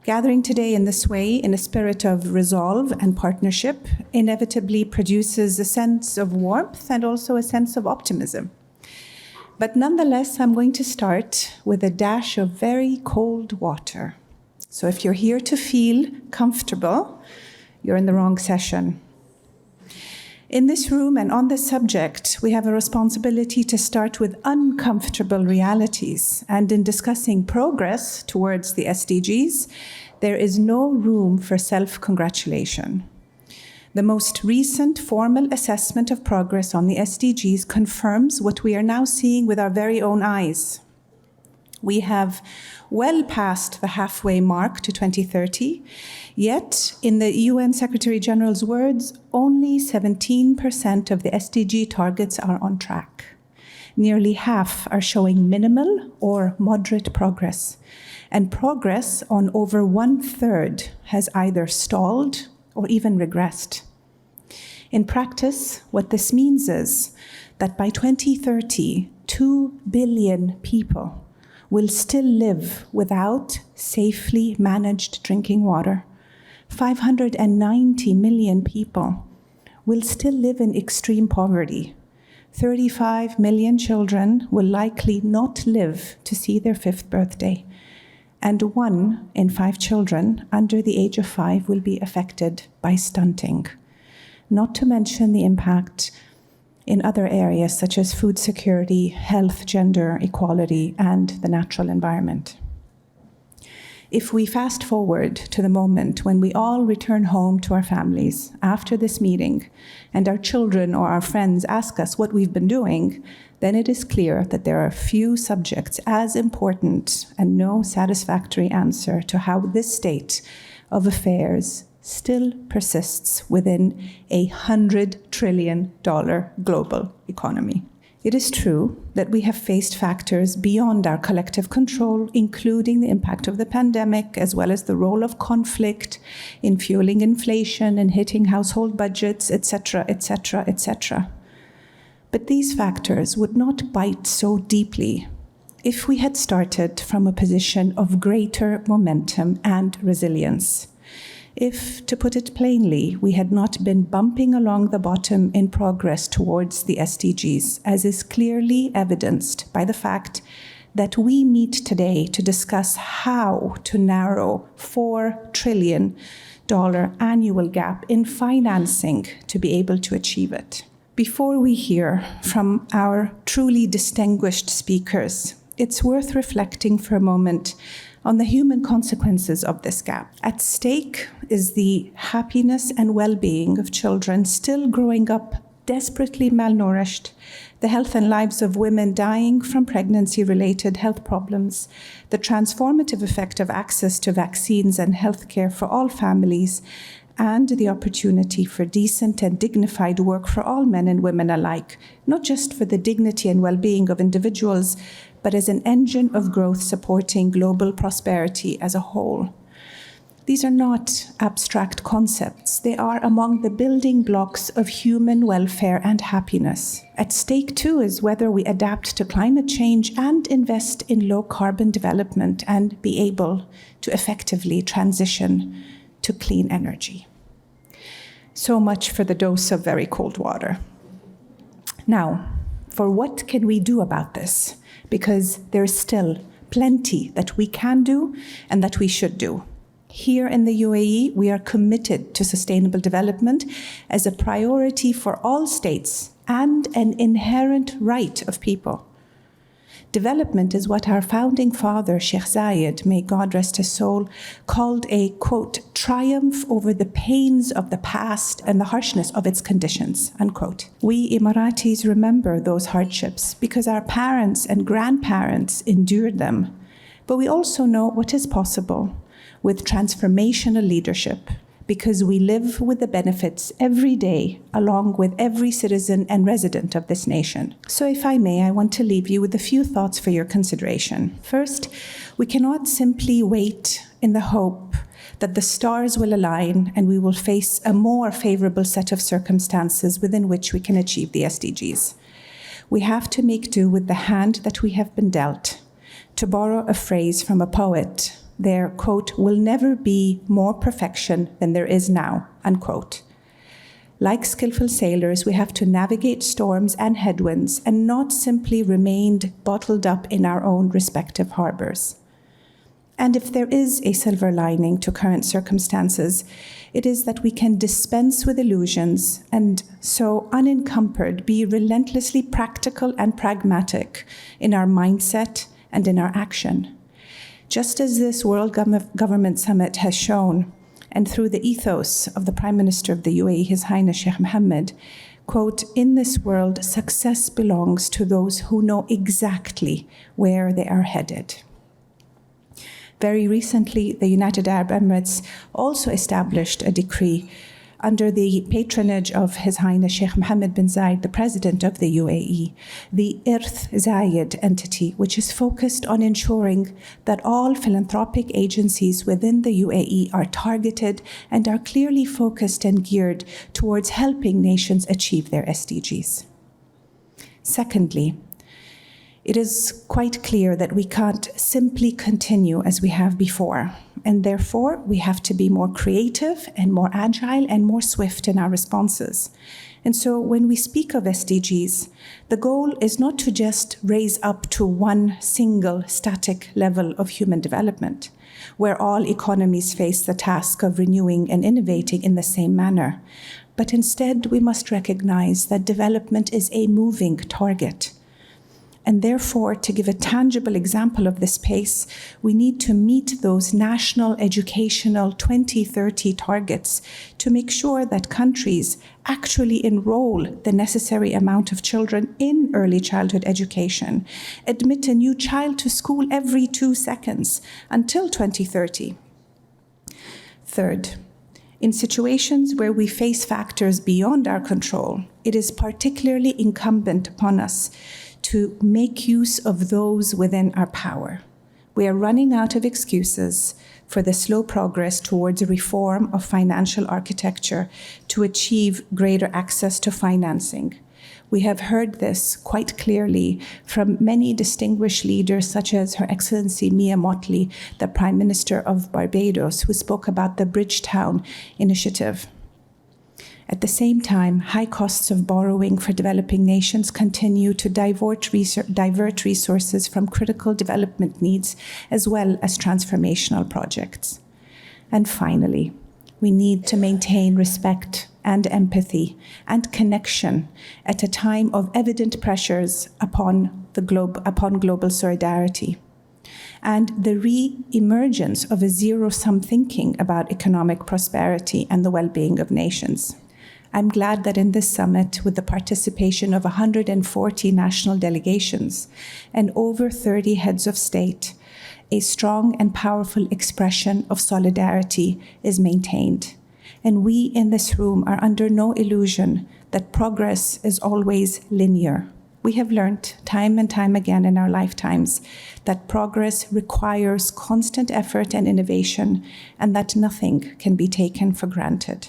Gathering today in this way, in a spirit of resolve and partnership, inevitably produces a sense of warmth and also a sense of optimism. But nonetheless, I'm going to start with a dash of very cold water. So if you're here to feel comfortable, you're in the wrong session. In this room and on this subject, we have a responsibility to start with uncomfortable realities. And in discussing progress towards the SDGs, there is no room for self-congratulation. The most recent formal assessment of progress on the SDGs confirms what we are now seeing with our very own eyes. We have well passed the halfway mark to 2030, yet, in the UN Secretary General's words, only 17% of the SDG targets are on track. Nearly half are showing minimal or moderate progress, and progress on over 1/3 has either stalled or even regressed. In practice, what this means is that by 2030, 2 billion people will still live without safely managed drinking water. 590 million people will still live in extreme poverty. 35 million children will likely not live to see their 5th birthday. And 1 in 5 children under the age of 5 will be affected by stunting. Not to mention the impact in other areas such as food security, health, gender equality, and the natural environment. If we fast forward to the moment when we all return home to our families after this meeting and our children or our friends ask us what we've been doing, then it is clear that there are few subjects as important and no satisfactory answer to how this state of affairs still persists within a $100 trillion global economy. It is true that we have faced factors beyond our collective control, including the impact of the pandemic, as well as the role of conflict in fueling inflation and hitting household budgets, etc., etc., etc. But these factors would not bite so deeply if we had started from a position of greater momentum and resilience. If, to put it plainly, we had not been bumping along the bottom in progress towards the SDGs, as is clearly evidenced by the fact that we meet today to discuss how to narrow $4 trillion annual gap in financing to be able to achieve it. Before we hear from our truly distinguished speakers, it's worth reflecting for a moment on the human consequences of this gap. At stake is the happiness and well-being of children still growing up desperately malnourished, the health and lives of women dying from pregnancy-related health problems, the transformative effect of access to vaccines and healthcare for all families, and the opportunity for decent and dignified work for all men and women alike, not just for the dignity and well-being of individuals, but as an engine of growth supporting global prosperity as a whole. These are not abstract concepts. They are among the building blocks of human welfare and happiness. At stake, too, is whether we adapt to climate change and invest in low-carbon development and be able to effectively transition to clean energy. So much for the dose of very cold water. Now, for what can we do about this? Because there's still plenty that we can do and that we should do. Here in the UAE, we are committed to sustainable development as a priority for all states and an inherent right of people. Development is what our founding father, Sheikh Zayed, may God rest his soul, called a, quote, triumph over the pains of the past and the harshness of its conditions, unquote. We Emiratis remember those hardships because our parents and grandparents endured them. But we also know what is possible with transformational leadership, because we live with the benefits every day along with every citizen and resident of this nation. So if I may, I want to leave you with a few thoughts for your consideration. First, we cannot simply wait in the hope that the stars will align and we will face a more favorable set of circumstances within which we can achieve the SDGs. We have to make do with the hand that we have been dealt. To borrow a phrase from a poet, there, quote, will never be more perfection than there is now, unquote. Like skillful sailors, we have to navigate storms and headwinds and not simply remain bottled up in our own respective harbors. And if there is a silver lining to current circumstances, it is that we can dispense with illusions and so unencumbered be relentlessly practical and pragmatic in our mindset and in our action. Just as this World Government Summit has shown, and through the ethos of the Prime Minister of the UAE, His Highness Sheikh Mohammed, quote, in this world, success belongs to those who know exactly where they are headed. Very recently, the United Arab Emirates also established a decree under the patronage of His Highness Sheikh Mohammed bin Zayed, the President of the UAE, the Irth Zayed entity, which is focused on ensuring that all philanthropic agencies within the UAE are targeted and are clearly focused and geared towards helping nations achieve their SDGs. Secondly, it is quite clear that we can't simply continue as we have before, and therefore we have to be more creative and more agile and more swift in our responses. And so when we speak of SDGs, the goal is not to just raise up to one single static level of human development, where all economies face the task of renewing and innovating in the same manner, but instead we must recognize that development is a moving target. And therefore, to give a tangible example of this pace, we need to meet those national educational 2030 targets to make sure that countries actually enroll the necessary amount of children in early childhood education, admit a new child to school every 2 seconds until 2030. Third, in situations where we face factors beyond our control, it is particularly incumbent upon us to make use of those within our power. We are running out of excuses for the slow progress towards a reform of financial architecture to achieve greater access to financing. We have heard this quite clearly from many distinguished leaders, such as Her Excellency Mia Mottley, the Prime Minister of Barbados, who spoke about the Bridgetown Initiative. At the same time, high costs of borrowing for developing nations continue to divert resources from critical development needs as well as transformational projects. And finally, we need to maintain respect and empathy and connection at a time of evident pressures upon global solidarity, and the re-emergence of a zero-sum thinking about economic prosperity and the well-being of nations. I'm glad that in this summit, with the participation of 140 national delegations and over 30 heads of state, a strong and powerful expression of solidarity is maintained. And we in this room are under no illusion that progress is always linear. We have learned time and time again in our lifetimes that progress requires constant effort and innovation, and that nothing can be taken for granted.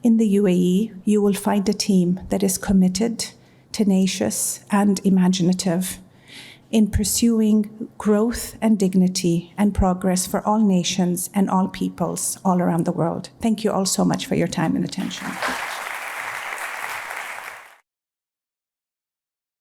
In the UAE, you will find a team that is committed, tenacious, and imaginative in pursuing growth and dignity and progress for all nations and all peoples all around the world. Thank you all so much for your time and attention.